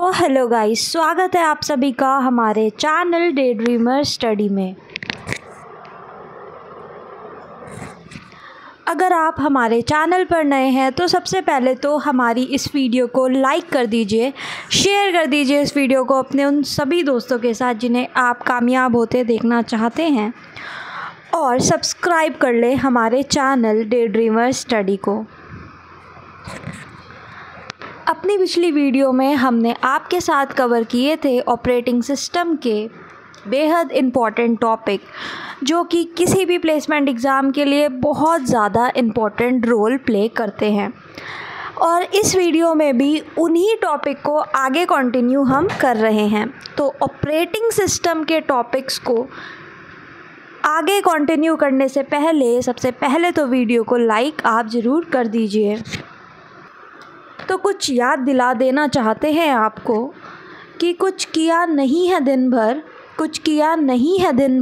तो hello guys, स्वागत है आप सभी का हमारे चैनल डे ड्रीमर स्टडी में। अगर आप हमारे चैनल पर नए हैं तो सबसे पहले तो हमारी इस वीडियो को लाइक कर दीजिए, शेयर कर दीजिए इस वीडियो को अपने उन सभी दोस्तों के साथ जिन्हें आप कामयाब होते देखना चाहते हैं, और सब्सक्राइब कर लें हमारे चैनल डे ड्रीमर स्टडी को। अपनी पिछली वीडियो में हमने आपके साथ कवर किए थे ऑपरेटिंग सिस्टम के बेहद इम्पॉर्टेंट टॉपिक, जो कि किसी भी प्लेसमेंट एग्ज़ाम के लिए बहुत ज़्यादा इम्पॉर्टेंट रोल प्ले करते हैं। और इस वीडियो में भी उन्हीं टॉपिक को आगे कंटिन्यू हम कर रहे हैं। तो ऑपरेटिंग सिस्टम के टॉपिक्स को आगे कंटिन्यू करने से पहले सबसे पहले तो वीडियो को लाइक आप ज़रूर कर दीजिए। तो कुछ याद दिला देना चाहते हैं आपको कि कुछ किया नहीं है दिन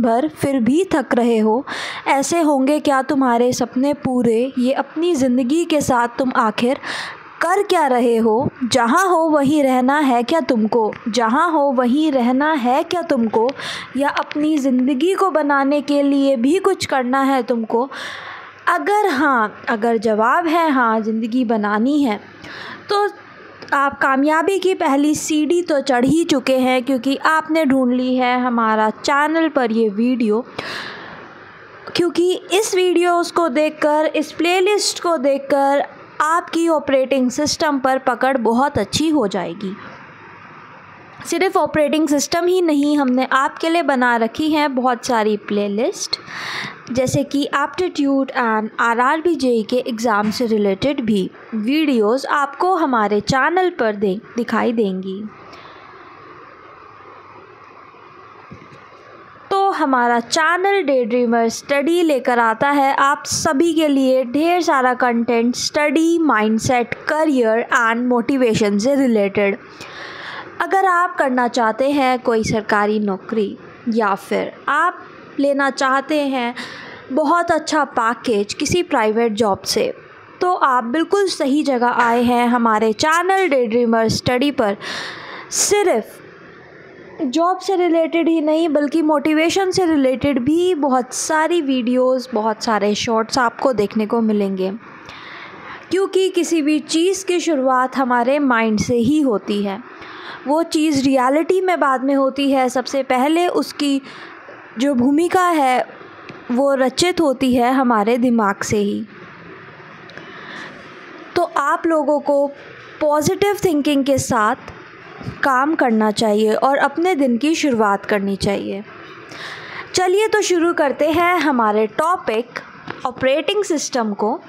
भर फिर भी थक रहे हो। ऐसे होंगे क्या तुम्हारे सपने पूरे, ये अपनी ज़िंदगी के साथ तुम आखिर कर क्या रहे हो। जहाँ हो वहीं रहना है क्या तुमको, या अपनी ज़िंदगी को बनाने के लिए भी कुछ करना है तुमको। अगर जवाब है हाँ, ज़िंदगी बनानी है, तो आप कामयाबी की पहली सीढ़ी तो चढ़ ही चुके हैं, क्योंकि आपने ढूंढ ली है हमारा चैनल पर ये वीडियो। क्योंकि इस वीडियोस को देखकर, इस प्लेलिस्ट को देखकर आपकी ऑपरेटिंग सिस्टम पर पकड़ बहुत अच्छी हो जाएगी। सिर्फ ऑपरेटिंग सिस्टम ही नहीं, हमने आपके लिए बना रखी हैं बहुत सारी प्लेलिस्ट, जैसे कि एप्टीट्यूड एंड आरआरबी जेईई के एग्ज़ाम से रिलेटेड भी वीडियोस आपको हमारे चैनल पर दिखाई देंगी। तो हमारा चैनल डे ड्रीमर स्टडी लेकर आता है आप सभी के लिए ढेर सारा content study, mindset, career and motivation से रिलेटेड। अगर आप करना चाहते हैं कोई सरकारी नौकरी, या फिर आप लेना चाहते हैं बहुत अच्छा पैकेज किसी प्राइवेट जॉब से, तो आप बिल्कुल सही जगह आए हैं हमारे चैनल डे ड्रीमर स्टडी पर। सिर्फ जॉब से रिलेटेड ही नहीं, बल्कि मोटिवेशन से रिलेटेड भी बहुत सारी वीडियोस, बहुत सारे शॉर्ट्स आपको देखने को मिलेंगे। क्योंकि किसी भी चीज़ की शुरुआत हमारे माइंड से ही होती है। वो चीज़ रियलिटी में बाद में होती है, सबसे पहले उसकी जो भूमिका है वो रचित होती है हमारे दिमाग से ही। तो आप लोगों को पॉजिटिव थिंकिंग के साथ काम करना चाहिए और अपने दिन की शुरुआत करनी चाहिए। चलिए तो शुरू करते हैं हमारे टॉपिक ऑपरेटिंग सिस्टम को।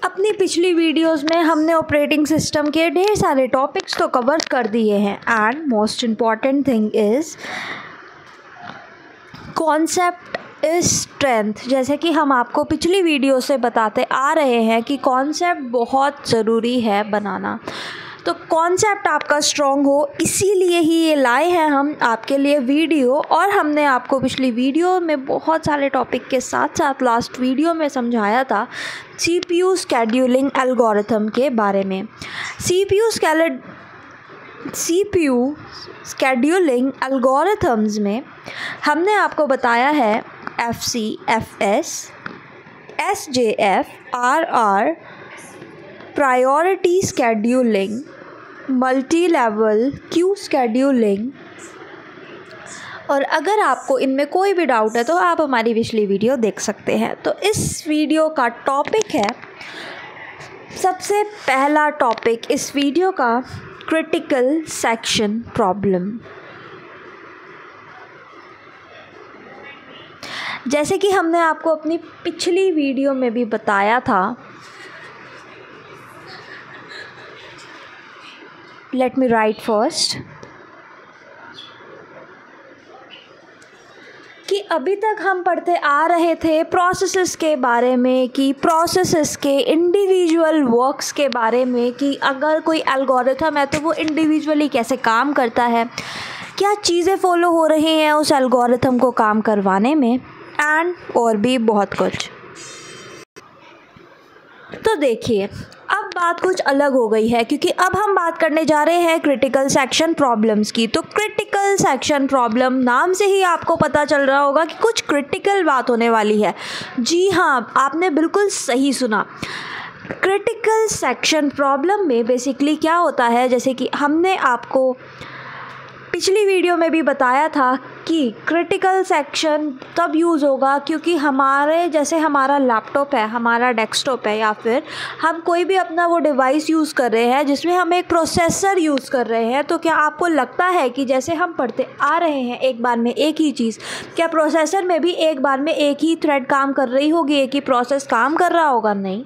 अपनी पिछली वीडियोस में हमने ऑपरेटिंग सिस्टम के ढेर सारे टॉपिक्स तो कवर कर दिए हैं, and most important thing is concept is strength. जैसे कि हम आपको पिछली वीडियो से बताते आ रहे हैं कि कॉन्सेप्ट बहुत ज़रूरी है बनाना। तो कॉन्सेप्ट आपका स्ट्रॉन्ग हो, इसीलिए ही ये लाए हैं हम आपके लिए वीडियो। और हमने आपको पिछली वीडियो में बहुत सारे टॉपिक के साथ साथ लास्ट वीडियो में समझाया था CPU स्केड्यूलिंग एल्गोरिथम के बारे में। CPU स्केड्यूलिंग एल्गोरिथम्स में हमने आपको बताया है FC, FS, SJF, RR, priority scheduling, multi level Q scheduling. और अगर आपको इनमें कोई भी डाउट है तो आप हमारी पिछली वीडियो देख सकते हैं। तो इस वीडियो का टॉपिक है, सबसे पहला टॉपिक इस वीडियो का, क्रिटिकल सेक्शन प्रॉब्लम। जैसे कि हमने आपको अपनी पिछली वीडियो में भी बताया था, लेट मी राइट फर्स्ट, कि अभी तक हम पढ़ते आ रहे थे प्रोसेसेस के बारे में, कि प्रोसेसेस के इंडिविजुअल वर्क्स के बारे में, कि अगर कोई एल्गोरिथम है तो वो इंडिविजुअली कैसे काम करता है, क्या चीज़ें फॉलो हो रही हैं उस एल्गोरिथम को काम करवाने में, एंड और भी बहुत कुछ। तो देखिए अब बात कुछ अलग हो गई है, क्योंकि अब हम बात करने जा रहे हैं क्रिटिकल सेक्शन प्रॉब्लम्स की। तो क्रिटिकल सेक्शन प्रॉब्लम, नाम से ही आपको पता चल रहा होगा कि कुछ क्रिटिकल बात होने वाली है। जी हाँ, आपने बिल्कुल सही सुना। क्रिटिकल सेक्शन प्रॉब्लम में बेसिकली क्या होता है, जैसे कि हमने आपको पिछली वीडियो में भी बताया था कि क्रिटिकल सेक्शन तब यूज़ होगा क्योंकि हमारे जैसे हमारा लैपटॉप है, हमारा डेस्कटॉप है, या फिर हम कोई भी अपना वो डिवाइस यूज़ कर रहे हैं जिसमें हम एक प्रोसेसर यूज़ कर रहे हैं। तो क्या आपको लगता है कि जैसे हम पढ़ते आ रहे हैं एक बार में एक ही चीज़, क्या प्रोसेसर में भी एक बार में एक ही थ्रेड काम कर रही होगी, एक ही प्रोसेस काम कर रहा होगा? नहीं।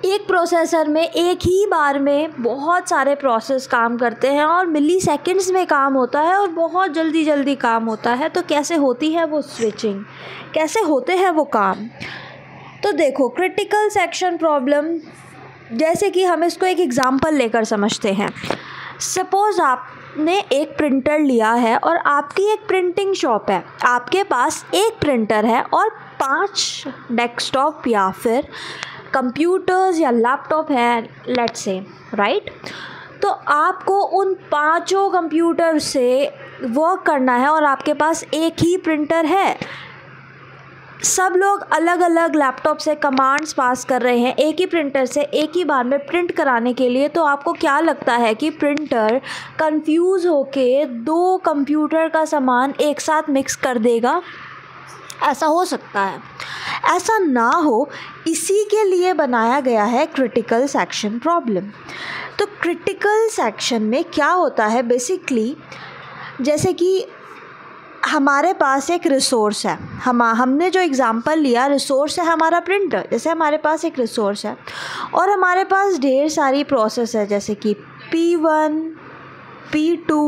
एक प्रोसेसर में एक ही बार में बहुत सारे प्रोसेस काम करते हैं और मिली सेकेंड्स में काम होता है और बहुत जल्दी जल्दी काम होता है। तो कैसे होती है वो स्विचिंग, कैसे होते हैं वो काम? तो देखो क्रिटिकल सेक्शन प्रॉब्लम, जैसे कि हम इसको एक एग्जांपल लेकर समझते हैं। सपोज़ आपने एक प्रिंटर लिया है और आपकी एक प्रिंटिंग शॉप है, आपके पास एक प्रिंटर है और 5 डेस्कटॉप या फिर कंप्यूटर्स या लैपटॉप है, लेट्स से, राइट। तो आपको उन 5 कंप्यूटर से वर्क करना है और आपके पास एक ही प्रिंटर है। सब लोग अलग अलग लैपटॉप से कमांड्स पास कर रहे हैं एक ही प्रिंटर से एक ही बार में प्रिंट कराने के लिए। तो आपको क्या लगता है कि प्रिंटर कंफ्यूज होके 2 कंप्यूटर का सामान एक साथ मिक्स कर देगा? ऐसा हो सकता है। ऐसा ना हो, इसी के लिए बनाया गया है क्रिटिकल सेक्शन प्रॉब्लम। तो क्रिटिकल सेक्शन में क्या होता है बेसिकली, जैसे कि हमारे पास एक रिसोर्स है, हमने जो एग्ज़ाम्पल लिया, रिसोर्स है हमारा प्रिंटर। जैसे हमारे पास एक रिसोर्स है और हमारे पास ढेर सारी प्रोसेस है, जैसे कि P1, P2,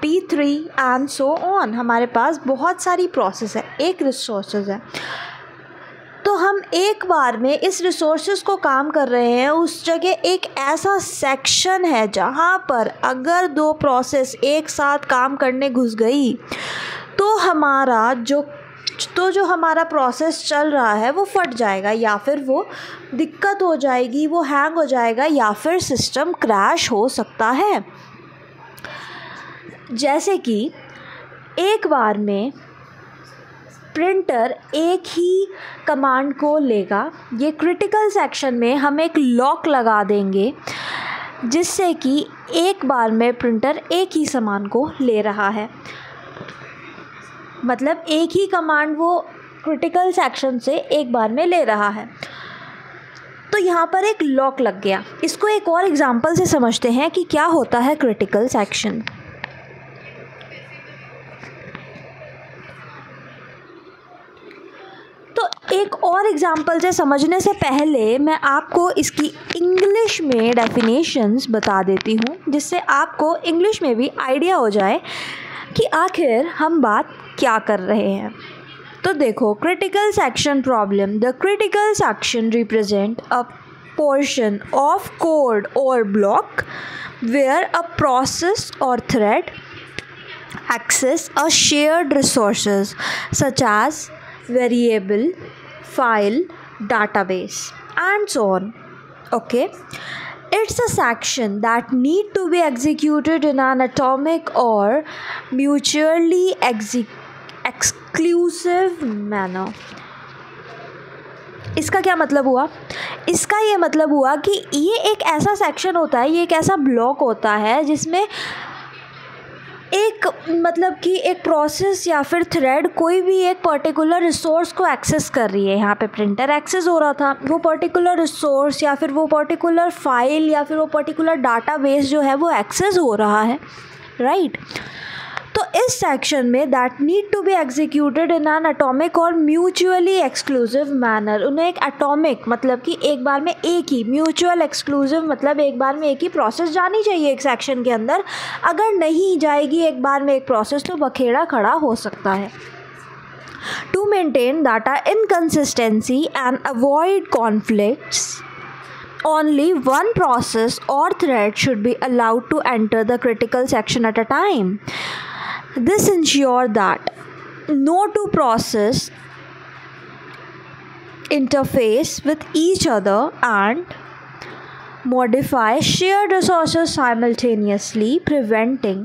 P3 and so on. हमारे पास बहुत सारी प्रोसेस है, एक रिसोर्सेज है। तो हम एक बार में इस रिसोर्सेज को काम कर रहे हैं, उस जगह एक ऐसा सेक्शन है जहाँ पर अगर 2 प्रोसेस एक साथ काम करने घुस गई तो जो हमारा प्रोसेस चल रहा है वो फट जाएगा, या फिर वो दिक्कत हो जाएगी, वो हैंग हो जाएगा, या फिर सिस्टम क्रैश हो सकता है। जैसे कि एक बार में प्रिंटर एक ही कमांड को लेगा। ये क्रिटिकल सेक्शन में हम एक लॉक लगा देंगे जिससे कि एक बार में प्रिंटर एक ही सामान को ले रहा है, मतलब एक ही कमांड वो क्रिटिकल सेक्शन से एक बार में ले रहा है। तो यहाँ पर एक लॉक लग गया। इसको एक और एग्जांपल से समझते हैं कि क्या होता है क्रिटिकल सेक्शन। तो एक और एग्जांपल से समझने से पहले मैं आपको इसकी इंग्लिश में डेफिनेशंस बता देती हूँ, जिससे आपको इंग्लिश में भी आइडिया हो जाए कि आखिर हम बात क्या कर रहे हैं। तो देखो, critical section problem, the critical section represent a portion of code or block where a process or thread access a shared resources such as variable, file, database and so on. Okay, it's a section that need to be executed in an atomic or mutually exclusive manner. इसका क्या मतलब हुआ? इसका ये मतलब हुआ कि ये एक ऐसा सेक्शन होता है, ये एक ऐसा ब्लॉक होता है जिसमें एक मतलब कि एक प्रोसेस या फिर थ्रेड कोई भी एक पर्टिकुलर रिसोर्स को एक्सेस कर रही है। यहाँ पे प्रिंटर एक्सेस हो रहा था, वो पर्टिकुलर रिसोर्स या फिर वो पर्टिकुलर फाइल या फिर वो पर्टिकुलर डाटाबेस जो है वो एक्सेस हो रहा है, राइट। तो इस सेक्शन में that need to be executed in an atomic और म्यूचुअली एक्सक्लूसिव मैनर, उन्हें एक एटॉमिक मतलब कि एक बार में एक ही, म्यूचुअल एक्सक्लूसिव मतलब एक बार में एक ही प्रोसेस जानी चाहिए एक सेक्शन के अंदर। अगर नहीं जाएगी एक बार में एक प्रोसेस तो बखेड़ा खड़ा हो सकता है। To maintain data inconsistency and avoid conflicts, only one process or thread should be allowed to enter the critical section at a time. This ensures that no two processes interface with each other and modify shared resources simultaneously, preventing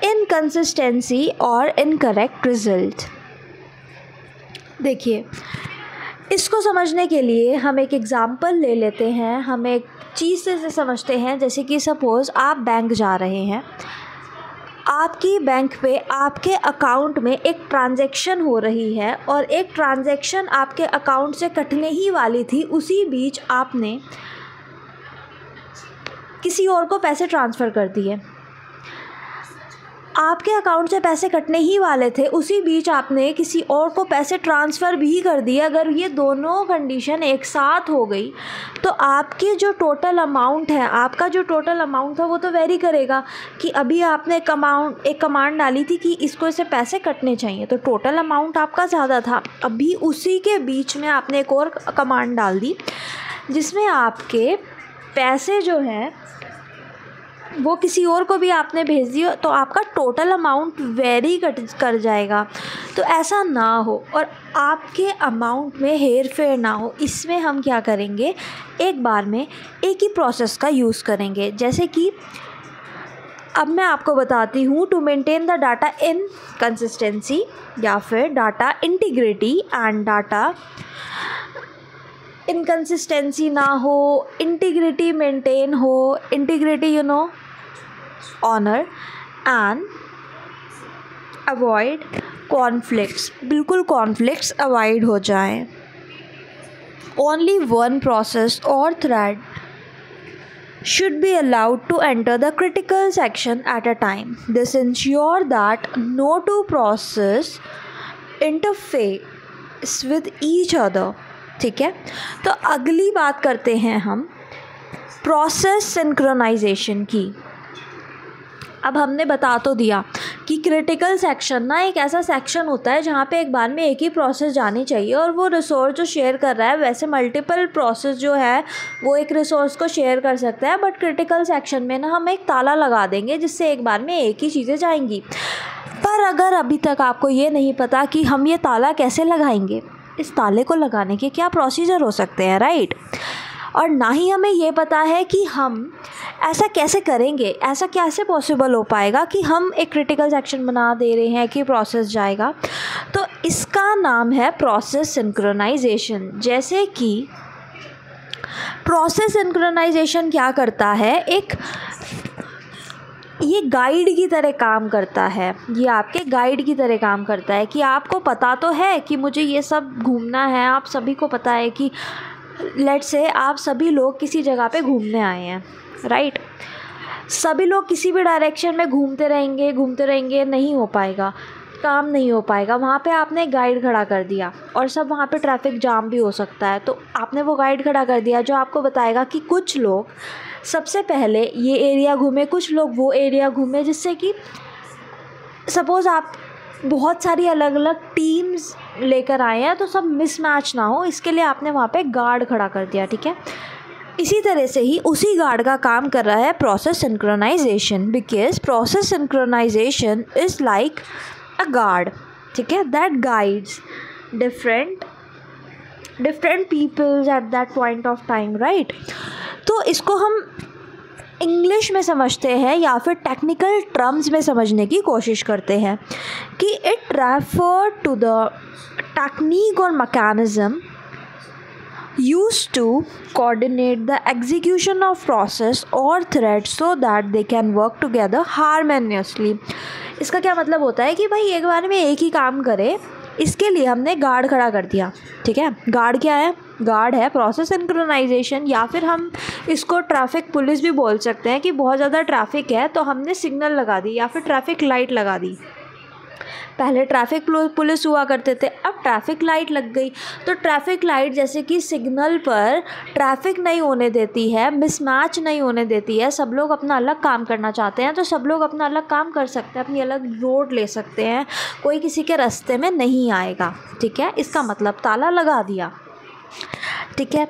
inconsistency or incorrect result. देखिए, इसको समझने के लिए हम एक example ले लेते हैं। हम एक चीज़ से समझते हैं, जैसे कि सपोज़ आप बैंक जा रहे हैं, आपकी बैंक पे आपके अकाउंट में एक ट्रांजैक्शन हो रही है और एक ट्रांजैक्शन आपके अकाउंट से कटने ही वाली थी, उसी बीच आपने किसी और को पैसे ट्रांसफ़र कर दिए। आपके अकाउंट से पैसे कटने ही वाले थे, उसी बीच आपने किसी और को पैसे ट्रांसफ़र भी कर दिए। अगर ये दोनों कंडीशन एक साथ हो गई तो आपकी जो टोटल अमाउंट है, आपका जो टोटल अमाउंट था वो तो वेरी करेगा कि अभी आपने एक कमांड डाली थी कि इसको इससे पैसे कटने चाहिए, तो टोटल अमाउंट आपका ज़्यादा था। अभी उसी के बीच में आपने एक और कमांड डाल दी जिसमें आपके पैसे जो हैं वो किसी और को भी आपने भेज दिया, तो आपका टोटल अमाउंट वेरी कर जाएगा। तो ऐसा ना हो और आपके अमाउंट में हेर फेर ना हो, इसमें हम क्या करेंगे, एक बार में एक ही प्रोसेस का यूज़ करेंगे। जैसे कि अब मैं आपको बताती हूँ, to maintain the data in consistency या फिर data integrity and data inconsistency ना हो, इंटीग्रिटी मेंटेन हो, integrity honour and avoid conflicts, बिल्कुल कॉन्फ्लिक्ट्स अवॉइड हो जाएं। ओनली वन प्रोसेस और thread should be allowed to enter the critical section at a time. This ensure that no two process interface with each other. ठीक है, तो अगली बात करते हैं हम प्रोसेस सिंक्रोनाइजेशन की। अब हमने बता तो दिया कि क्रिटिकल सेक्शन ना एक ऐसा सेक्शन होता है जहाँ पे एक बार में एक ही प्रोसेस जानी चाहिए और वो रिसोर्स जो शेयर कर रहा है, वैसे मल्टीपल प्रोसेस जो है वो एक रिसोर्स को शेयर कर सकता है, बट क्रिटिकल सेक्शन में ना हम एक ताला लगा देंगे जिससे एक बार में एक ही चीज़ें जाएंगी। पर अगर अभी तक आपको ये नहीं पता कि हम ये ताला कैसे लगाएंगे, इस ताले को लगाने के क्या प्रोसीजर हो सकते हैं, राइट, और ना ही हमें ये पता है कि हम ऐसा कैसे करेंगे, ऐसा कैसे पॉसिबल हो पाएगा कि हम एक क्रिटिकल सेक्शन बना दे रहे हैं कि प्रोसेस जाएगा। तो इसका नाम है प्रोसेस सिंक्रोनाइजेशन। जैसे कि प्रोसेस सिंक्रोनाइजेशन क्या करता है, ये गाइड की तरह काम करता है, ये आपके गाइड की तरह काम करता है कि आपको पता तो है कि मुझे ये सब घूमना है। आप सभी को पता है कि लेट्स से आप सभी लोग किसी जगह पे घूमने आए हैं, राइट, सभी लोग किसी भी डायरेक्शन में घूमते रहेंगे, नहीं हो पाएगा, काम नहीं हो पाएगा। वहाँ पे आपने गाइड खड़ा कर दिया और सब वहाँ पे ट्रैफिक जाम भी हो सकता है, तो आपने वो गाइड खड़ा कर दिया जो आपको बताएगा कि कुछ लोग सबसे पहले ये एरिया घूमे, कुछ लोग वो एरिया घूमे, जिससे कि सपोज़ आप बहुत सारी अलग अलग टीम्स लेकर आए हैं तो सब मिसमैच ना हो, इसके लिए आपने वहाँ पे गार्ड खड़ा कर दिया, ठीक है। इसी तरह से ही उसी गार्ड का काम कर रहा है process synchronization, because process synchronization is like a guard, ठीक है, that guides different peoples at that point of time, right. तो इसको हम इंग्लिश में समझते हैं या फिर टेक्निकल टर्म्स में समझने की कोशिश करते हैं कि it refer to the technique और mechanism used to coordinate the execution of process or threads so that they can work together harmoniously. इसका क्या मतलब होता है कि भाई एक बार में एक ही काम करे, इसके लिए हमने गार्ड खड़ा कर दिया, ठीक है। गार्ड क्या है, गार्ड है प्रोसेस सिंक्रोनाइजेशन, या फिर हम इसको ट्रैफिक पुलिस भी बोल सकते हैं कि बहुत ज़्यादा ट्रैफिक है तो हमने सिग्नल लगा दी या फिर ट्रैफिक लाइट लगा दी। पहले ट्रैफिक पुलिस हुआ करते थे, अब ट्रैफिक लाइट लग गई। तो ट्रैफिक लाइट जैसे कि सिग्नल पर ट्रैफिक नहीं होने देती है, मिसमैच नहीं होने देती है, सब लोग अपना अलग काम करना चाहते हैं तो सब लोग अपना अलग काम कर सकते हैं, अपनी अलग रोड ले सकते हैं, कोई किसी के रास्ते में नहीं आएगा, ठीक है। इसका मतलब ताला लगा दिया, ठीक है।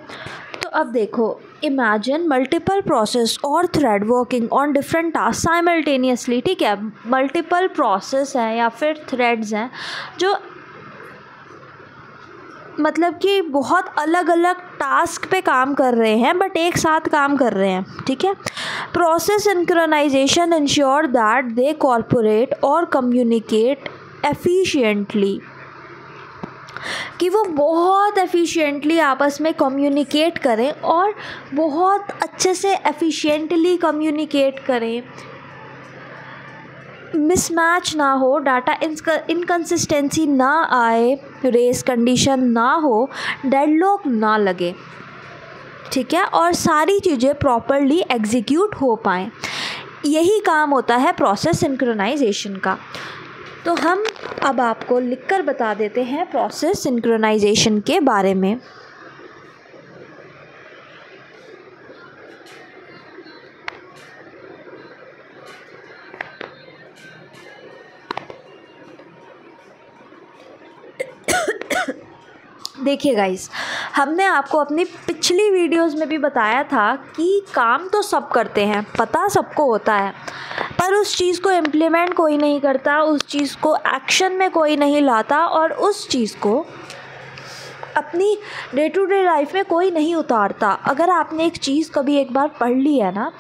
तो अब देखो, इमेजिन मल्टीपल प्रोसेस और thread working on different task simultaneously, ठीक है। मल्टीपल प्रोसेस हैं या फिर थ्रेड्स हैं जो मतलब कि बहुत अलग अलग टास्क पे काम कर रहे हैं बट एक साथ काम कर रहे हैं, ठीक है। Process synchronization ensure that they cooperate और कम्युनिकेट एफिशिएंटली, कि वो बहुत एफिशिएंटली आपस में कम्युनिकेट करें और बहुत अच्छे से एफिशिएंटली कम्युनिकेट करें, मिसमैच ना हो, डाटा इनकन्सिस्टेंसी ना आए, रेस कंडीशन ना हो, डेडलॉक ना लगे, ठीक है, और सारी चीज़ें प्रॉपरली एग्जीक्यूट हो पाएँ। यही काम होता है प्रोसेस सिंक्रोनाइजेशन का। तो हम अब आपको लिखकर बता देते हैं प्रोसेस सिंक्रोनाइजेशन के बारे में। देखिए गाइस, हमने आपको अपनी पिछली वीडियोस में भी बताया था कि काम तो सब करते हैं, पता सबको होता है, पर उस चीज़ को इम्प्लीमेंट कोई नहीं करता, उस चीज़ को एक्शन में कोई नहीं लाता और उस चीज़ को अपनी डे टू डे लाइफ में कोई नहीं उतारता। अगर आपने एक चीज़ कभी एक बार पढ़ ली है ना,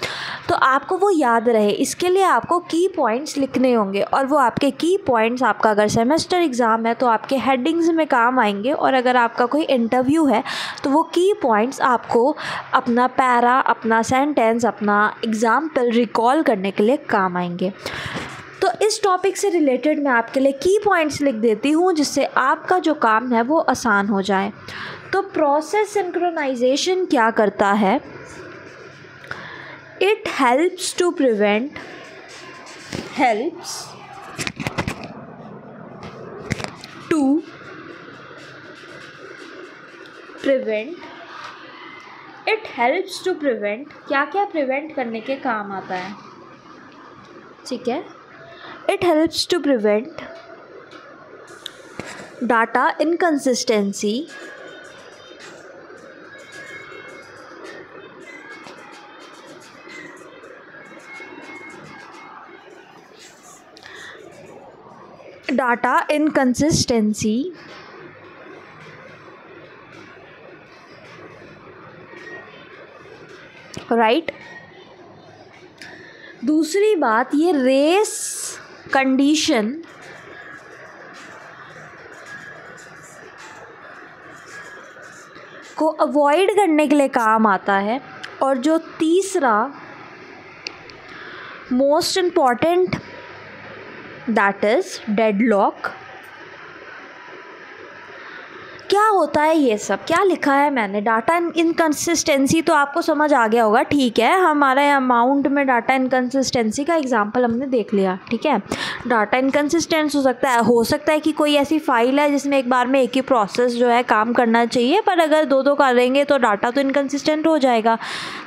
तो आपको वो याद रहे, इसके लिए आपको की पॉइंट्स लिखने होंगे और वो आपके की पॉइंट्स, आपका अगर सेमेस्टर एग्ज़ाम है तो आपके हेडिंग्स में काम आएंगे, और अगर आपका कोई इंटरव्यू है तो वो की पॉइंट्स आपको अपना पैरा, अपना सेंटेंस, अपना एग्ज़ाम्पल रिकॉल करने के लिए काम आएंगे। तो इस टॉपिक से रिलेटेड मैं आपके लिए की पॉइंट्स लिख देती हूँ जिससे आपका जो काम है वो आसान हो जाए। तो प्रोसेस सिंक्रोनाइजेशन क्या करता है? इट हेल्प्स टू प्रिवेंट क्या क्या प्रिवेंट करने के काम आता है, ठीक है। It helps to prevent data inconsistency, right. दूसरी बात, ये रेस कंडीशन को अवॉइड करने के लिए काम आता है। और जो तीसरा most important, that is deadlock. क्या होता है ये सब, क्या लिखा है मैंने? डाटा इनकन्सिस्टेंसी तो आपको समझ आ गया होगा, ठीक है। हमारे अमाउंट में डाटा इनकन्सिस्टेंसी का एग्जांपल हमने देख लिया, ठीक है। डाटा इनकन्सिस्टेंस हो सकता है कि कोई ऐसी फाइल है जिसमें एक बार में एक ही प्रोसेस जो है काम करना चाहिए, पर अगर दो दो करेंगे तो डाटा तो इनकन्सिस्टेंट हो जाएगा।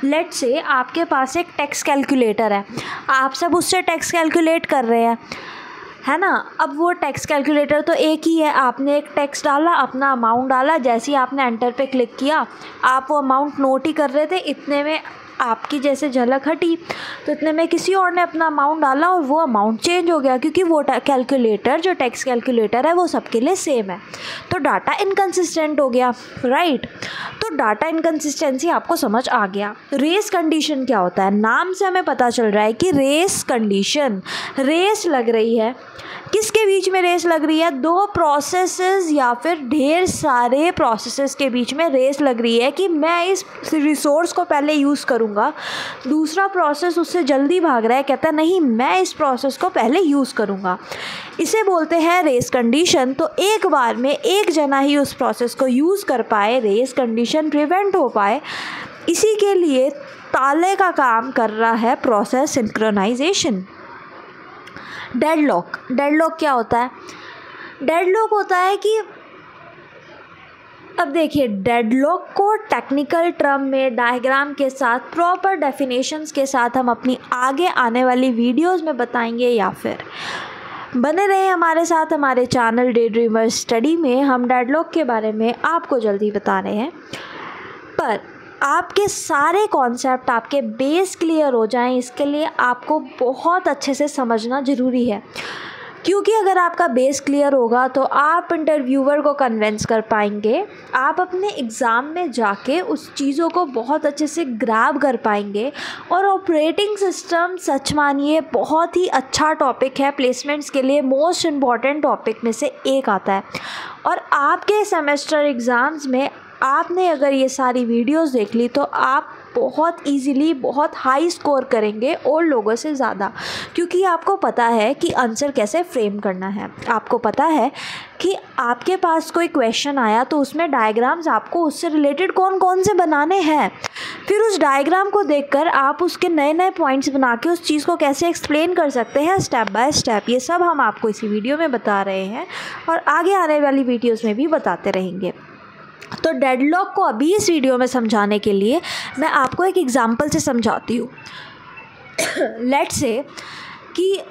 लेट्स से आपके पास एक टैक्स कैलकुलेटर है, आप सब उससे टैक्स कैलकुलेट कर रहे हैं, है ना। अब वो टैक्स कैलकुलेटर तो एक ही है, आपने एक टैक्स डाला, अपना अमाउंट डाला, जैसे ही आपने एंटर पे क्लिक किया, आप वो अमाउंट नोट ही कर रहे थे, इतने में आपकी जैसे झलक हटी तो इतने में किसी और ने अपना अमाउंट डाला और वो अमाउंट चेंज हो गया, क्योंकि वो कैलकुलेटर, जो टैक्स कैलकुलेटर है, वो सबके लिए सेम है, तो डाटा इनकन्सिस्टेंट हो गया, राइट। तो डाटा इनकन्सिस्टेंसी आपको समझ आ गया। रेस कंडीशन क्या होता है? नाम से हमें पता चल रहा है कि रेस कंडीशन, रेस लग रही है। किसके बीच में रेस लग रही है? दो प्रोसेसेस या फिर ढेर सारे प्रोसेसेस के बीच में रेस लग रही है कि मैं इस रिसोर्स को पहले यूज़ करूँगा, दूसरा प्रोसेस उससे जल्दी भाग रहा है, कहता है नहीं मैं इस प्रोसेस को पहले यूज़ करूँगा। इसे बोलते हैं रेस कंडीशन। तो एक बार में एक जना ही उस प्रोसेस को यूज़ कर पाए, रेस कंडीशन प्रिवेंट हो पाए, इसी के लिए ताले का काम कर रहा है प्रोसेस सिंक्रोनाइजेशन। डेडलॉक क्या होता है? डेडलॉक होता है कि, अब देखिए, डेडलॉक को टेक्निकल टर्म में डायग्राम के साथ, प्रॉपर डेफिनेशंस के साथ हम अपनी आगे आने वाली वीडियोस में बताएंगे, या फिर बने रहे हमारे साथ हमारे चैनल डे ड्रीमर स्टडी में। हम डेडलॉक के बारे में आपको जल्दी बता रहे हैं, पर आपके सारे कॉन्सेप्ट, आपके बेस क्लियर हो जाएं, इसके लिए आपको बहुत अच्छे से समझना ज़रूरी है। क्योंकि अगर आपका बेस क्लियर होगा तो आप इंटरव्यूअर को कन्विंस कर पाएंगे, आप अपने एग्ज़ाम में जाके उस चीज़ों को बहुत अच्छे से ग्रैब कर पाएंगे। और ऑपरेटिंग सिस्टम सच मानिए बहुत ही अच्छा टॉपिक है, प्लेसमेंट्स के लिए मोस्ट इम्पॉर्टेंट टॉपिक में से एक आता है। और आपके सेमेस्टर एग्ज़ाम्स में आपने अगर ये सारी वीडियोस देख ली तो आप बहुत इजीली बहुत हाई स्कोर करेंगे और लोगों से ज़्यादा, क्योंकि आपको पता है कि आंसर कैसे फ्रेम करना है। आपको पता है कि आपके पास कोई क्वेश्चन आया तो उसमें डायग्राम्स आपको उससे रिलेटेड कौन कौन से बनाने हैं, फिर उस डायग्राम को देखकर आप उसके नए नए पॉइंट्स बना के उस चीज़ को कैसे एक्सप्लेन कर सकते हैं स्टेप बाय स्टेप। ये सब हम आपको इसी वीडियो में बता रहे हैं और आगे आने वाली वीडियोज़ में भी बताते रहेंगे। तो डेडलॉक को अभी इस वीडियो में समझाने के लिए मैं आपको एक एग्जांपल से समझाती हूँ। लेट्स से कि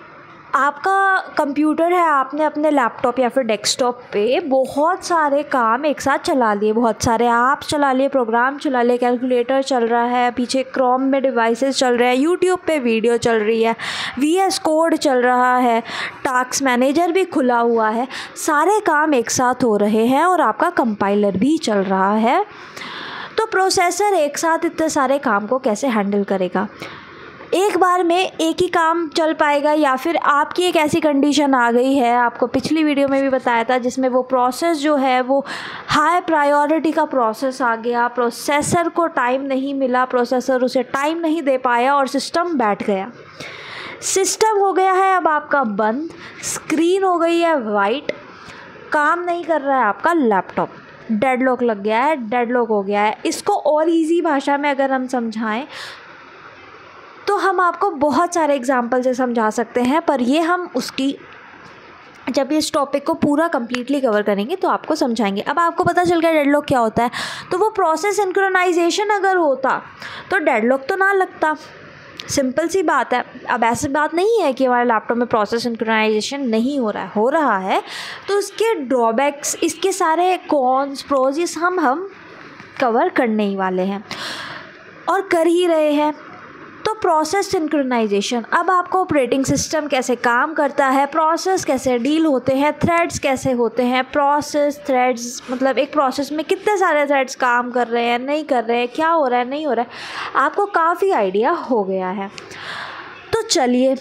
आपका कंप्यूटर है, आपने अपने लैपटॉप या फिर डेस्कटॉप पे बहुत सारे काम एक साथ चला लिए, बहुत सारे ऐप्स चला लिए, प्रोग्राम चला लिए, कैलकुलेटर चल रहा है, पीछे क्रोम में डिवाइसेस चल रहे हैं, यूट्यूब पे वीडियो चल रही है, VS कोड चल रहा है, टास्क मैनेजर भी खुला हुआ है, सारे काम एक साथ हो रहे हैं और आपका कंपाइलर भी चल रहा है। तो प्रोसेसर एक साथ इतने सारे काम को कैसे हैंडल करेगा? एक बार में एक ही काम चल पाएगा या फिर आपकी एक ऐसी कंडीशन आ गई है, आपको पिछली वीडियो में भी बताया था, जिसमें वो प्रोसेस जो है वो हाई प्रायोरिटी का प्रोसेस आ गया, प्रोसेसर को टाइम नहीं मिला, प्रोसेसर उसे टाइम नहीं दे पाया और सिस्टम बैठ गया। सिस्टम हो गया है अब आपका बंद, स्क्रीन हो गई है वाइट, काम नहीं कर रहा है आपका लैपटॉप, डेडलॉक लग गया है, डेडलॉक हो गया है। इसको और ईजी भाषा में अगर हम समझाएं तो हम आपको बहुत सारे एग्जाम्पल से समझा सकते हैं, पर ये हम उसकी जब इस टॉपिक को पूरा कम्प्लीटली कवर करेंगे तो आपको समझाएंगे। अब आपको पता चल गया डेडलॉक क्या होता है, तो वो प्रोसेस सिंक्रोनाइजेशन अगर होता तो डेडलॉक तो ना लगता, सिंपल सी बात है। अब ऐसी बात नहीं है कि हमारे लैपटॉप में प्रोसेस सिंक्रोनाइजेशन नहीं हो रहा है, हो रहा है, तो उसके ड्रॉबैक्स, इसके सारे कॉन्स प्रोज, ये हम कवर करने ही वाले हैं और कर ही रहे हैं। तो प्रोसेस सिंक्रोनाइजेशन, अब आपको ऑपरेटिंग सिस्टम कैसे काम करता है, प्रोसेस कैसे डील होते हैं, थ्रेड्स कैसे होते हैं, प्रोसेस थ्रेड्स मतलब एक प्रोसेस में कितने सारे थ्रेड्स काम कर रहे हैं, नहीं कर रहे हैं, क्या हो रहा है, नहीं हो रहा है, आपको काफ़ी आइडिया हो गया है। तो चलिए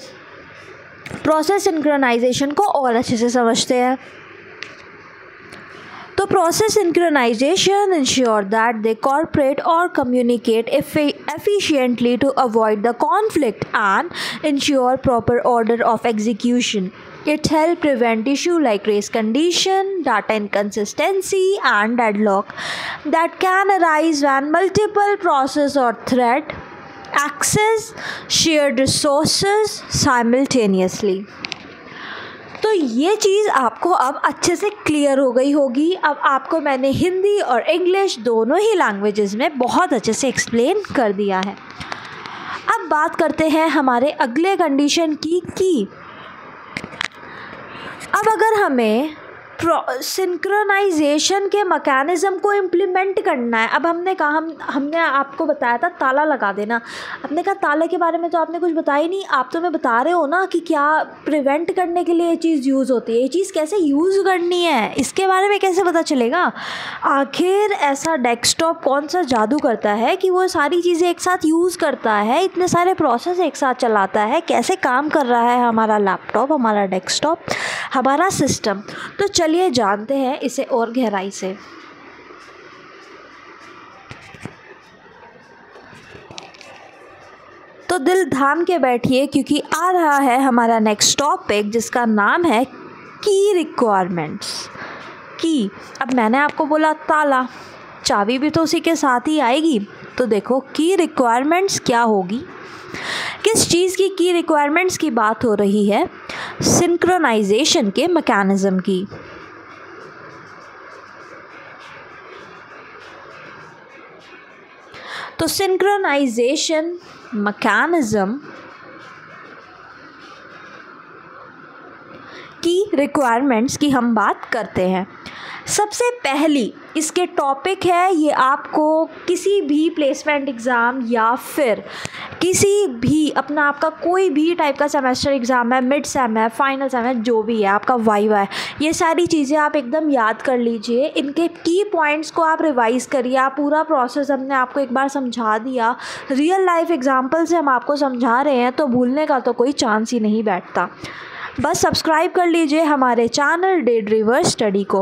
प्रोसेस सिंक्रोनाइजेशन को और अच्छे से समझते हैं। तो process synchronization ensure that they cooperate or communicate efficiently to avoid the conflict and ensure proper order of execution. It helps prevent issues like race condition, data inconsistency, and deadlock that can arise when multiple processes or threads access shared resources simultaneously. तो ये चीज़ आपको अब अच्छे से clear हो गई होगी। अब आपको मैंने हिंदी और इंग्लिश दोनों ही लैंग्वेजेस में बहुत अच्छे से एक्सप्लेन कर दिया है। अब बात करते हैं हमारे अगले कंडीशन की अब अगर हमें सिंक्रोनाइजेशन के मैकेनिज़्म को इम्प्लीमेंट करना है। अब हमने कहा हमने आपको बताया था ताला लगा देना, आपने कहा ताले के बारे में तो आपने कुछ बताया ही नहीं, आप तो मैं बता रहे हो ना कि क्या प्रिवेंट करने के लिए ये चीज़ यूज़ होती है, ये चीज़ कैसे यूज़ करनी है, इसके बारे में कैसे पता चलेगा। आखिर ऐसा डेस्कटॉप कौन सा जादू करता है कि वो सारी चीज़ें एक साथ यूज़ करता है, इतने सारे प्रोसेस एक साथ चलाता है, कैसे काम कर रहा है हमारा लैपटॉप, हमारा डेस्कटॉप, हमारा सिस्टम। तो चलिए जानते हैं इसे और गहराई से। तो दिल थाम के बैठिए क्योंकि आ रहा है हमारा नेक्स्ट टॉपिक जिसका नाम है की रिक्वायरमेंट्स। की, अब मैंने आपको बोला ताला, चाबी भी तो उसी के साथ ही आएगी। तो देखो की रिक्वायरमेंट्स क्या होगी, किस चीज़ की रिक्वायरमेंट्स की बात हो रही है, सिंक्रोनाइजेशन के मैकेनिज़्म की। तो सिंक्रोनाइजेशन मैकेनिज़्म की रिक्वायरमेंट्स की हम बात करते हैं। सबसे पहली इसके टॉपिक है, ये आपको किसी भी प्लेसमेंट एग्ज़ाम या फिर किसी भी अपना आपका कोई भी टाइप का सेमेस्टर एग्ज़ाम है, मिड सेम है, फाइनल सेम है, जो भी है आपका वाइवा है, ये सारी चीज़ें आप एकदम याद कर लीजिए। इनके की पॉइंट्स को आप रिवाइज़ करिए। आप पूरा प्रोसेस हमने आपको एक बार समझा दिया, रियल लाइफ एग्जाम्पल से हम आपको समझा रहे हैं, तो भूलने का तो कोई चांस ही नहीं बैठता। बस सब्सक्राइब कर लीजिए हमारे चैनल डे ड्रीमर स्टडी को।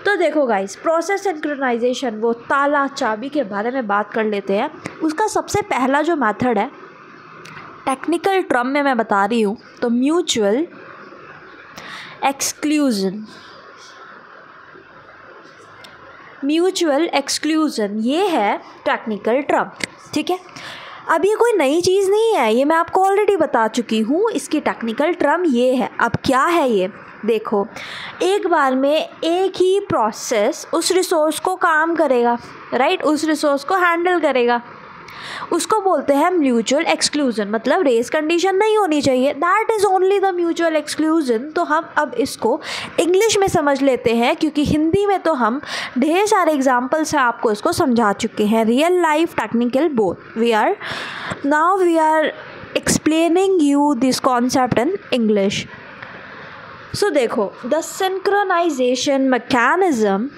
तो देखो गाइस, प्रोसेस सिंक्रोनाइजेशन, वो ताला चाबी के बारे में बात कर लेते हैं। उसका सबसे पहला जो मेथड है, टेक्निकल टर्म में मैं बता रही हूँ, तो म्यूचुअल एक्सक्लूजन। म्यूचुअल एक्सक्लूजन ये है टेक्निकल टर्म, ठीक है। अब ये कोई नई चीज़ नहीं है, ये मैं आपको ऑलरेडी बता चुकी हूँ। इसकी टेक्निकल टर्म ये है। अब क्या है ये, देखो, एक बार में एक ही प्रोसेस उस रिसोर्स को काम करेगा, राइट, उस रिसोर्स को हैंडल करेगा, उसको बोलते हैं म्यूचुअल एक्सक्लूजन। मतलब रेस कंडीशन नहीं होनी चाहिए, that is only the mutual exclusion. तो हम अब इसको इंग्लिश में समझ लेते हैं, क्योंकि हिंदी में तो हम ढेर सारे एग्जाम्पल से आपको इसको समझा चुके हैं, real life, technical, both. We are explaining you this concept in English. So देखो, the synchronization mechanism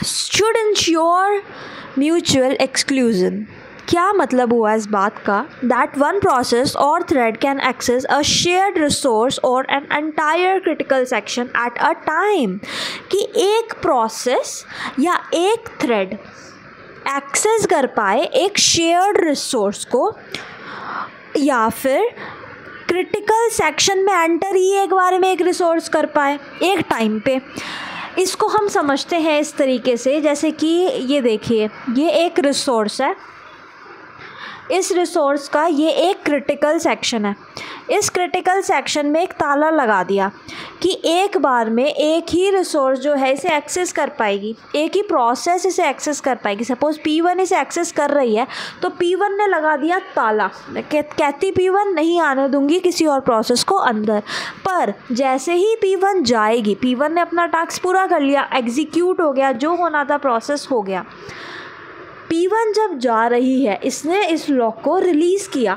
should ensure mutual exclusion. क्या मतलब हुआ इस बात का, दैट वन प्रोसेस और thread can access a shared resource or an entire critical section at a time. कि एक प्रोसेस या एक थ्रेड एक्सेस कर पाए एक शेयर्ड रिसोर्स को, या फिर क्रिटिकल सेक्शन में एंटर ही एक बार में एक रिसोर्स कर पाए एक टाइम पे। इसको हम समझते हैं इस तरीके से, जैसे कि ये देखिए, ये एक रिसोर्स है, इस रिसोर्स का ये एक क्रिटिकल सेक्शन है। इस क्रिटिकल सेक्शन में एक ताला लगा दिया कि एक बार में एक ही रिसोर्स जो है इसे एक्सेस कर पाएगी, एक ही प्रोसेस इसे एक्सेस कर पाएगी। सपोज़ P1 इसे एक्सेस कर रही है, तो P1 ने लगा दिया ताला, कहती P1 नहीं आने दूंगी किसी और प्रोसेस को अंदर। पर जैसे ही P1 जाएगी, P1 ने अपना टास्क पूरा कर लिया, एग्जीक्यूट हो गया, जो होना था प्रोसेस हो गया। P1 जब जा रही है, इसने इस लॉक को रिलीज़ किया,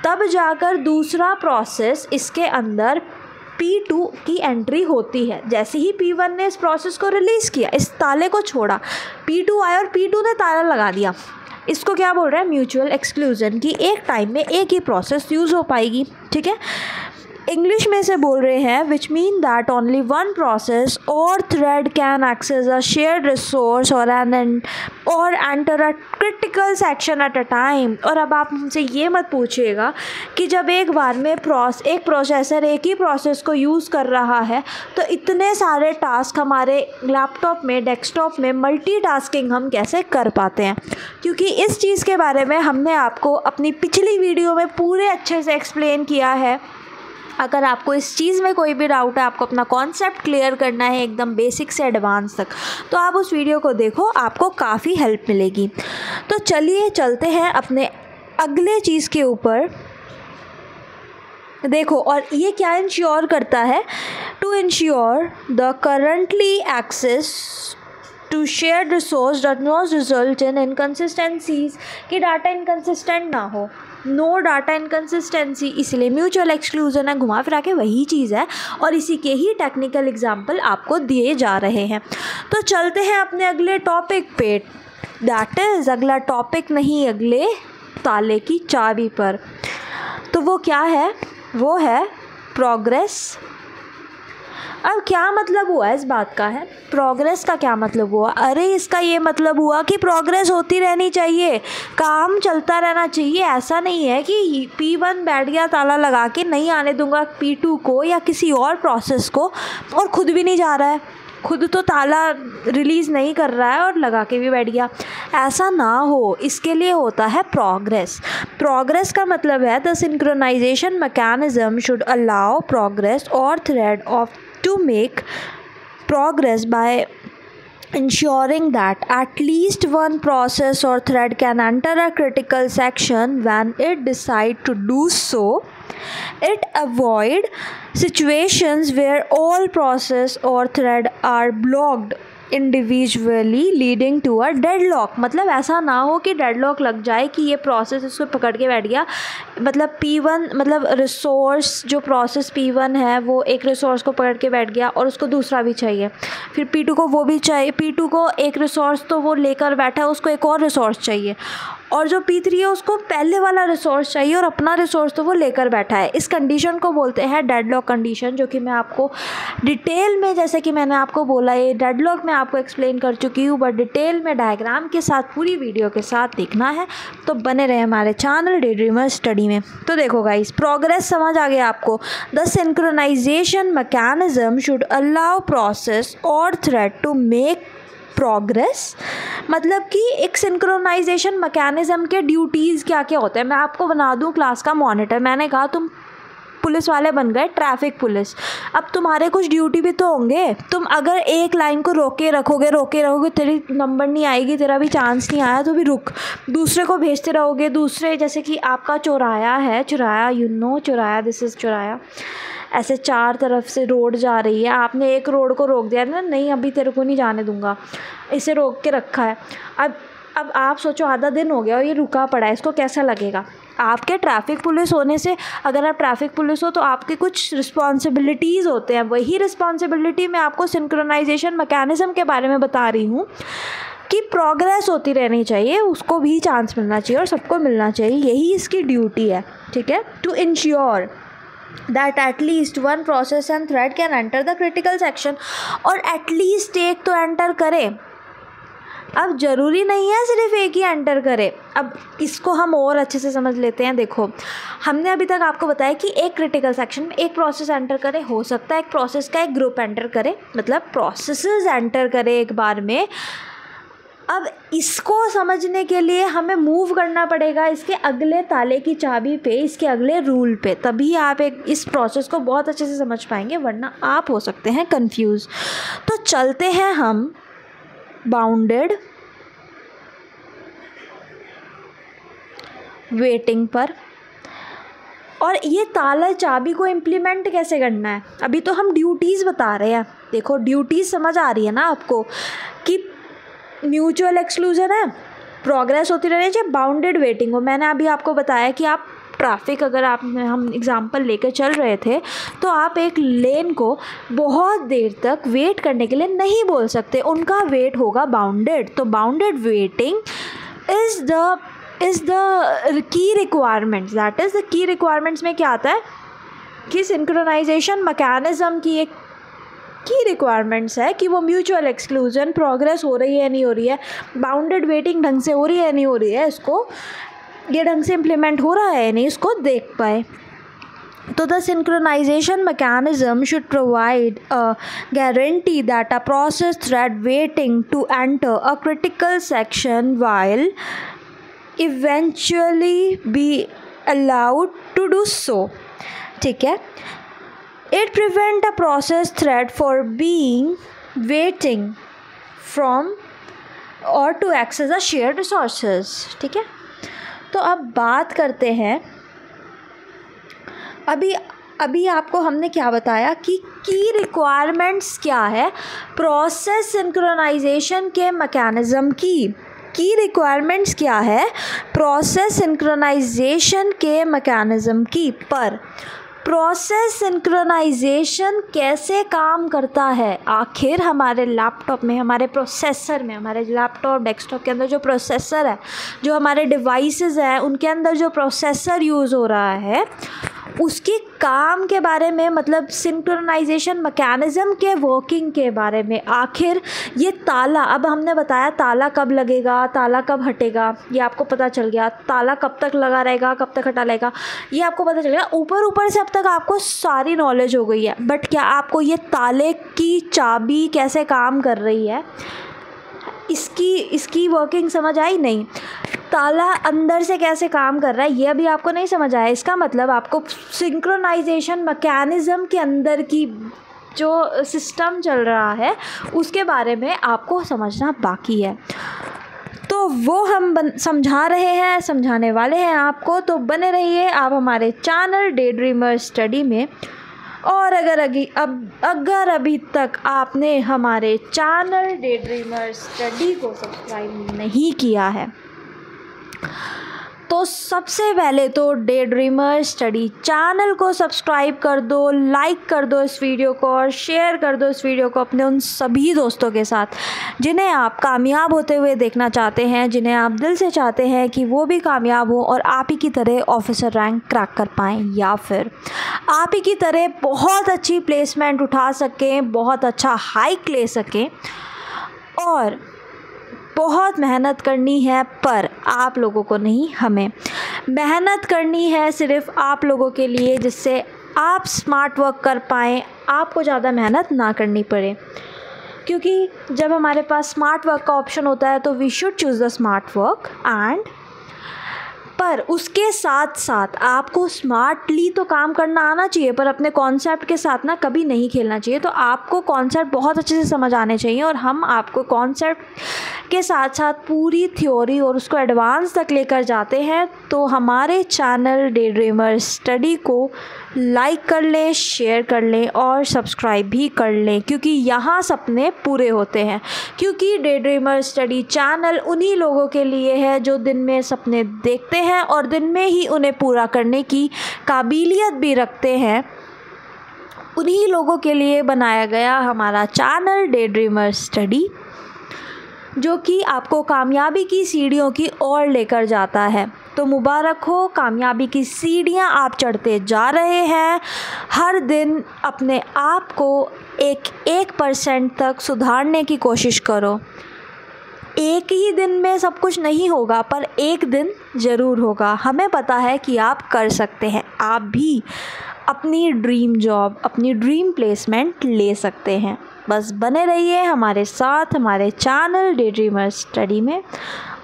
तब जाकर दूसरा प्रोसेस इसके अंदर P2 की एंट्री होती है। जैसे ही P1 ने इस प्रोसेस को रिलीज़ किया, इस ताले को छोड़ा, P2 आया और P2 ने ताला लगा दिया। इसको क्या बोल रहा है, म्यूचुअल एक्सक्लूजन। की एक टाइम में एक ही प्रोसेस यूज़ हो पाएगी, ठीक है। इंग्लिश में से बोल रहे हैं, which mean that only one process और thread can access a shared resource or enter a critical section at a time. और अब आप हमसे ये मत पूछिएगा कि जब एक बार में एक प्रोसेसर एक ही प्रोसेस को यूज़ कर रहा है, तो इतने सारे टास्क हमारे लैपटॉप में, डेस्कटॉप में मल्टीटास्किंग हम कैसे कर पाते हैं। क्योंकि इस चीज़ के बारे में हमने आपको अपनी पिछली वीडियो में पूरे अच्छे से एक्सप्लेन किया है। अगर आपको इस चीज़ में कोई भी डाउट है, आपको अपना कॉन्सेप्ट क्लियर करना है एकदम बेसिक से एडवांस तक, तो आप उस वीडियो को देखो, आपको काफ़ी हेल्प मिलेगी। तो चलिए चलते हैं अपने अगले चीज़ के ऊपर। देखो, और ये क्या इंश्योर करता है, to ensure the currently access to shared resource does not result in inconsistencies, कि डाटा इनकन्सिस्टेंट ना हो, नो डाटा इनकन्सिस्टेंसी, इसलिए म्यूचुअल एक्सक्लूजन है। घुमा फिरा के वही चीज़ है, और इसी के ही टेक्निकल एग्जाम्पल आपको दिए जा रहे हैं। तो चलते हैं अपने अगले टॉपिक पे, दैट इज़, अगला टॉपिक नहीं, अगले ताले की चाबी पर। तो वो क्या है, वो है प्रोग्रेस। अब क्या मतलब हुआ इस बात का है, प्रोग्रेस का क्या मतलब हुआ? अरे इसका ये मतलब हुआ कि प्रोग्रेस होती रहनी चाहिए, काम चलता रहना चाहिए। ऐसा नहीं है कि P1 बैठ गया ताला लगा के, नहीं आने दूंगा P2 को या किसी और प्रोसेस को, और खुद भी नहीं जा रहा है, खुद तो ताला रिलीज़ नहीं कर रहा है और लगा के भी बैठ गया। ऐसा ना हो, इसके लिए होता है प्रोग्रेस। प्रोग्रेस का मतलब है the synchronization mechanism should allow progress or thread of to make progress by ensuring that at least one process or thread can enter a critical section when it decide to do so, It avoid situations where all process or thread are blocked individually leading to a deadlock. मतलब ऐसा ना हो कि deadlock लग जाए कि ये process इसको पकड़ के बैठ गया, मतलब P1 मतलब रिसोर्स जो प्रोसेस P1 है वो एक रिसोर्स को पकड़ के बैठ गया और उसको दूसरा भी चाहिए, फिर P2 को वो भी चाहिए, P2 को एक रिसोर्स तो वो लेकर बैठा है, उसको एक और रिसोर्स चाहिए, और जो P3 है उसको पहले वाला रिसोर्स चाहिए और अपना रिसोर्स तो वो लेकर बैठा है। इस कंडीशन को बोलते हैं डेडलॉक कंडीशन, जो कि मैं आपको डिटेल में, जैसे कि मैंने आपको बोला, ये डेडलॉक मैं आपको एक्सप्लेन कर चुकी हूँ, बट डिटेल में डायग्राम के साथ पूरी वीडियो के साथ देखना है तो बने रहे हमारे चैनल डेड्रीमर स्टडी में। तो देखो गाइस, प्रोग्रेस समझ आ गया आपको। The synchronization mechanism should allow process और थ्रेड टू मेक प्रोग्रेस। मतलब कि एक सिंक्रोनाइजेशन मैकेनिज्म के ड्यूटीज़ क्या क्या होते हैं। मैं आपको बना दूं क्लास का मॉनिटर। मैंने कहा तुम पुलिस वाले बन गए, ट्रैफिक पुलिस, अब तुम्हारे कुछ ड्यूटी भी तो होंगे। तुम अगर एक लाइन को रोके रखोगे, तेरी नंबर नहीं आएगी, तेरा भी चांस नहीं आया तो भी रुक, दूसरे को भेजते रहोगे। दूसरे, जैसे कि आपका चौराया है, चौराया, दिस इज़ चौराया, ऐसे चार तरफ से रोड जा रही है, आपने एक रोड को रोक दिया ना, नहीं अभी तेरे को नहीं जाने दूंगा, इसे रोक के रखा है। अब आप सोचो, आधा दिन हो गया और ये रुका पड़ा है, इसको कैसा लगेगा। आपके ट्रैफिक पुलिस होने से, अगर आप ट्रैफिक पुलिस हो तो आपके कुछ रिस्पॉन्सिबिलिटीज़ होते हैं, वही रिस्पॉन्सिबिलिटी मैं आपको सिंक्रोनाइजेशन मैकेनिज्म के बारे में बता रही हूँ कि प्रोग्रेस होती रहनी चाहिए, उसको भी चांस मिलना चाहिए और सबको मिलना चाहिए, यही इसकी ड्यूटी है। ठीक है, to ensure that at least one process and thread can enter the critical section, और at least एक तो एंटर करे। अब ज़रूरी नहीं है सिर्फ एक ही एंटर करे। अब इसको हम और अच्छे से समझ लेते हैं। देखो, हमने अभी तक आपको बताया कि एक क्रिटिकल सेक्शन में एक प्रोसेस एंटर करे, हो सकता है एक प्रोसेस का एक ग्रुप एंटर करे, मतलब प्रोसेसेस एंटर करे एक बार में। अब इसको समझने के लिए हमें मूव करना पड़ेगा इसके अगले ताले की चाबी पे, इसके अगले रूल पे, तभी आप इस प्रोसेस को बहुत अच्छे से समझ पाएंगे, वरना आप हो सकते हैं कंफ्यूज। तो चलते हैं हम बाउंडेड वेटिंग पर, और ये ताला चाबी को इम्प्लीमेंट कैसे करना है। अभी तो हम ड्यूटीज़ बता रहे हैं। देखो, ड्यूटीज़ समझ आ रही है ना आपको कि म्यूचुअल एक्सक्लूजन है, प्रोग्रेस होती रहनी चाहिए, बाउंडेड वेटिंग हो। मैंने अभी आपको बताया कि आप ट्रैफिक, अगर हम एग्जांपल लेकर चल रहे थे तो आप एक लेन को बहुत देर तक वेट करने के लिए नहीं बोल सकते, उनका वेट होगा बाउंडेड। तो bounded waiting is the key requirements, that is the key requirements में क्या आता है कि सिंक्रोनाइजेशन मैकेनिज्म की एक की रिक्वायरमेंट्स है कि वो म्यूचुअल एक्सक्लूजन, प्रोग्रेस हो रही है नहीं हो रही है, बाउंडेड वेटिंग ढंग से हो रही है नहीं हो रही है, इसको ये ढंग से इम्प्लीमेंट हो रहा है नहीं, इसको देख पाए। तो the synchronization mechanism should provide a guarantee that a process thread waiting to enter a critical section while eventually be allowed to do so. ठीक है, it prevent a process thread for being waiting from or to access the shared resources। ठीक है, तो अब बात करते हैं, अभी आपको हमने क्या बताया कि की रिक्वायरमेंट्स क्या है प्रोसेस सिंक्रोनाइजेशन के मैकेनिज्म की रिक्वायरमेंट्स क्या है प्रोसेस सिंक्रोनाइजेशन के मैकेनिज्म की। पर प्रोसेस सिंक्रोनाइजेशन कैसे काम करता है, आखिर हमारे लैपटॉप में, हमारे प्रोसेसर में, हमारे लैपटॉप डेस्कटॉप के अंदर जो प्रोसेसर है, जो हमारे डिवाइसेस हैं उनके अंदर जो प्रोसेसर यूज़ हो रहा है, उसके काम के बारे में, मतलब सिंक्रोनाइजेशन मैकेनिज्म के वर्किंग के बारे में। आखिर ये ताला, अब हमने बताया ताला कब लगेगा, ताला कब हटेगा, ये आपको पता चल गया। ताला कब तक लगा रहेगा, कब तक हटा रहेगा, ये आपको पता चल गया। ऊपर से अब तक आपको सारी नॉलेज हो गई है, बट क्या आपको ये ताले की चाबी कैसे काम कर रही है, इसकी वर्किंग समझ आई? नहीं। ताला अंदर से कैसे काम कर रहा है ये अभी आपको नहीं समझ आया। इसका मतलब आपको सिंक्रोनाइजेशन मैकेनिज्म के अंदर की जो सिस्टम चल रहा है उसके बारे में आपको समझना बाकी है। तो तो वो हम समझा रहे हैं, समझाने वाले हैं आपको। तो बने रहिए आप हमारे चैनल डे ड्रीमर स्टडी में। और अगर अभी तक आपने हमारे चैनल डे ड्रीमर स्टडी को सब्सक्राइब नहीं किया है तो सबसे पहले तो डे ड्रीमर स्टडी चैनल को सब्सक्राइब कर दो, लाइक कर दो इस वीडियो को और शेयर कर दो इस वीडियो को अपने उन सभी दोस्तों के साथ जिन्हें आप कामयाब होते हुए देखना चाहते हैं, जिन्हें आप दिल से चाहते हैं कि वो भी कामयाब हो और आप ही की तरह ऑफिसर रैंक क्रैक कर पाएँ या फिर आप ही की तरह बहुत अच्छी प्लेसमेंट उठा सकें, बहुत अच्छा हाइक ले सकें। और बहुत मेहनत करनी है, पर आप लोगों को नहीं, हमें मेहनत करनी है सिर्फ आप लोगों के लिए, जिससे आप स्मार्ट वर्क कर पाएँ, आपको ज़्यादा मेहनत ना करनी पड़े। क्योंकि जब हमारे पास स्मार्ट वर्क का ऑप्शन होता है तो we should choose the smart work and पर उसके साथ साथ आपको स्मार्टली तो काम करना आना चाहिए, पर अपने कॉन्सेप्ट के साथ ना कभी नहीं खेलना चाहिए। तो आपको कॉन्सेप्ट बहुत अच्छे से समझ आने चाहिए और हम आपको कॉन्सेप्ट के साथ साथ पूरी थ्योरी और उसको एडवांस तक लेकर जाते हैं। तो हमारे चैनल डे ड्रीमर स्टडी को लाइक कर लें, शेयर कर लें और सब्सक्राइब भी कर लें, क्योंकि यहाँ सपने पूरे होते हैं। क्योंकि डे ड्रीमर स्टडी चैनल उन्हीं लोगों के लिए है जो दिन में सपने देखते हैं और दिन में ही उन्हें पूरा करने की काबिलियत भी रखते हैं। उन्हीं लोगों के लिए बनाया गया हमारा चैनल डे ड्रीमर स्टडी, जो कि आपको कामयाबी की सीढ़ियों की ओर लेकर जाता है। तो मुबारक हो, कामयाबी की सीढ़ियां आप चढ़ते जा रहे हैं। हर दिन अपने आप को 1% तक सुधारने की कोशिश करो। एक ही दिन में सब कुछ नहीं होगा, पर एक दिन ज़रूर होगा। हमें पता है कि आप कर सकते हैं। आप भी अपनी ड्रीम जॉब, अपनी ड्रीम प्लेसमेंट ले सकते हैं। बस बने रहिए हमारे साथ हमारे चैनल डे ड्रीमर स्टडी में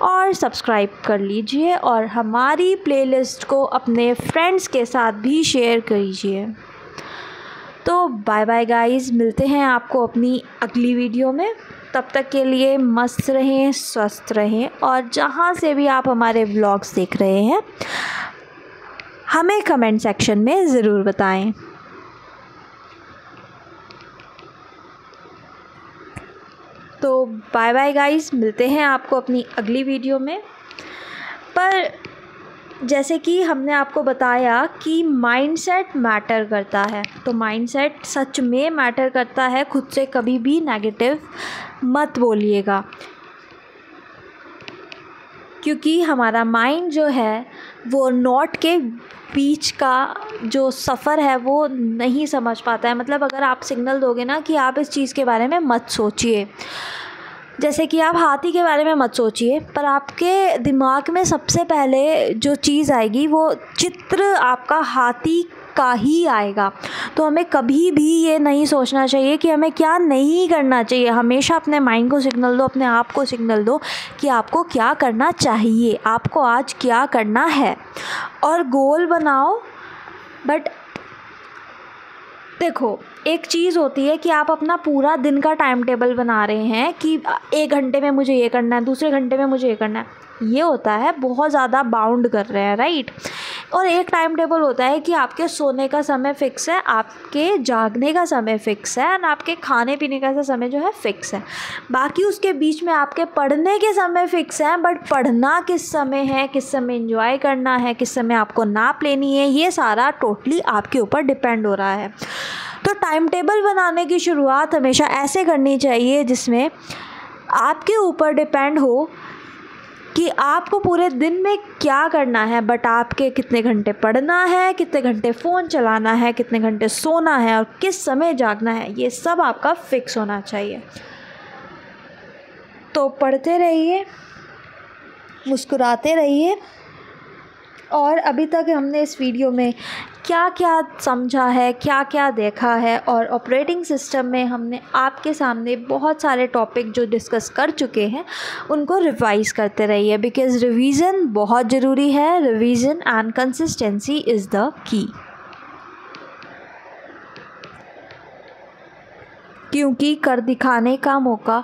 और सब्सक्राइब कर लीजिए और हमारी प्लेलिस्ट को अपने फ्रेंड्स के साथ भी शेयर कीजिए। तो बाय बाय गाइस, मिलते हैं आपको अपनी अगली वीडियो में। तब तक के लिए मस्त रहें, स्वस्थ रहें और जहाँ से भी आप हमारे व्लॉग्स देख रहे हैं हमें कमेंट सेक्शन में ज़रूर बताएं। तो बाय बाय गाइस, मिलते हैं आपको अपनी अगली वीडियो में। पर जैसे कि हमने आपको बताया कि माइंडसेट मैटर करता है, तो माइंडसेट सच में मैटर करता है। खुद से कभी भी नेगेटिव मत बोलिएगा, क्योंकि हमारा माइंड जो है वो नॉट के बीच का जो सफ़र है वो नहीं समझ पाता है। मतलब अगर आप सिग्नल दोगे ना कि आप इस चीज़ के बारे में मत सोचिए, जैसे कि आप हाथी के बारे में मत सोचिए, पर आपके दिमाग में सबसे पहले जो चीज़ आएगी वो चित्र आपका हाथी का ही आएगा। तो हमें कभी भी ये नहीं सोचना चाहिए कि हमें क्या नहीं करना चाहिए। हमेशा अपने माइंड को सिग्नल दो, अपने आप को सिग्नल दो कि आपको क्या करना चाहिए, आपको आज क्या करना है, और गोल बनाओ। बट देखो, एक चीज़ होती है कि आप अपना पूरा दिन का टाइम टेबल बना रहे हैं कि 1 घंटे में मुझे ये करना है, दूसरे घंटे में मुझे ये करना है। ये होता है बहुत ज़्यादा बाउंड कर रहे हैं, राइट। और एक टाइम टेबल होता है कि आपके सोने का समय फ़िक्स है, आपके जागने का समय फ़िक्स है और आपके खाने पीने का समय जो है फ़िक्स है। बाकी उसके बीच में आपके पढ़ने के समय फ़िक्स हैं, बट पढ़ना किस समय है, किस समय एंजॉय करना है, किस समय आपको नाप लेनी है, ये सारा टोटली आपके ऊपर डिपेंड हो रहा है। तो टाइम टेबल बनाने की शुरुआत हमेशा ऐसे करनी चाहिए जिसमें आपके ऊपर डिपेंड हो कि आपको पूरे दिन में क्या करना है, बट आपके कितने घंटे पढ़ना है, कितने घंटे फ़ोन चलाना है, कितने घंटे सोना है और किस समय जागना है, ये सब आपका फिक्स होना चाहिए। तो पढ़ते रहिए, मुस्कुराते रहिए। और अभी तक हमने इस वीडियो में क्या क्या समझा है, क्या क्या देखा है, और ऑपरेटिंग सिस्टम में हमने आपके सामने बहुत सारे टॉपिक जो डिस्कस कर चुके हैं उनको रिवाइज़ करते रहिए, बिकॉज़ रिवीजन बहुत ज़रूरी है। Revision and consistency is the key. क्योंकि कर दिखाने का मौका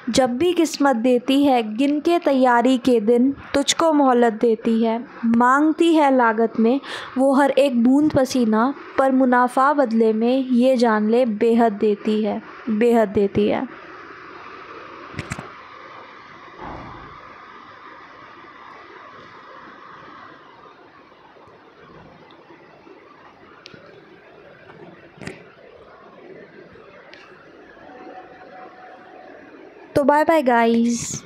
जब भी किस्मत देती है, गिन के तैयारी के दिन तुझको मोहलत देती है। मांगती है लागत में वो हर एक बूंद पसीना, पर मुनाफा बदले में ये जान ले बेहद देती है, बेहद देती है। तो बाय बाय गाइस।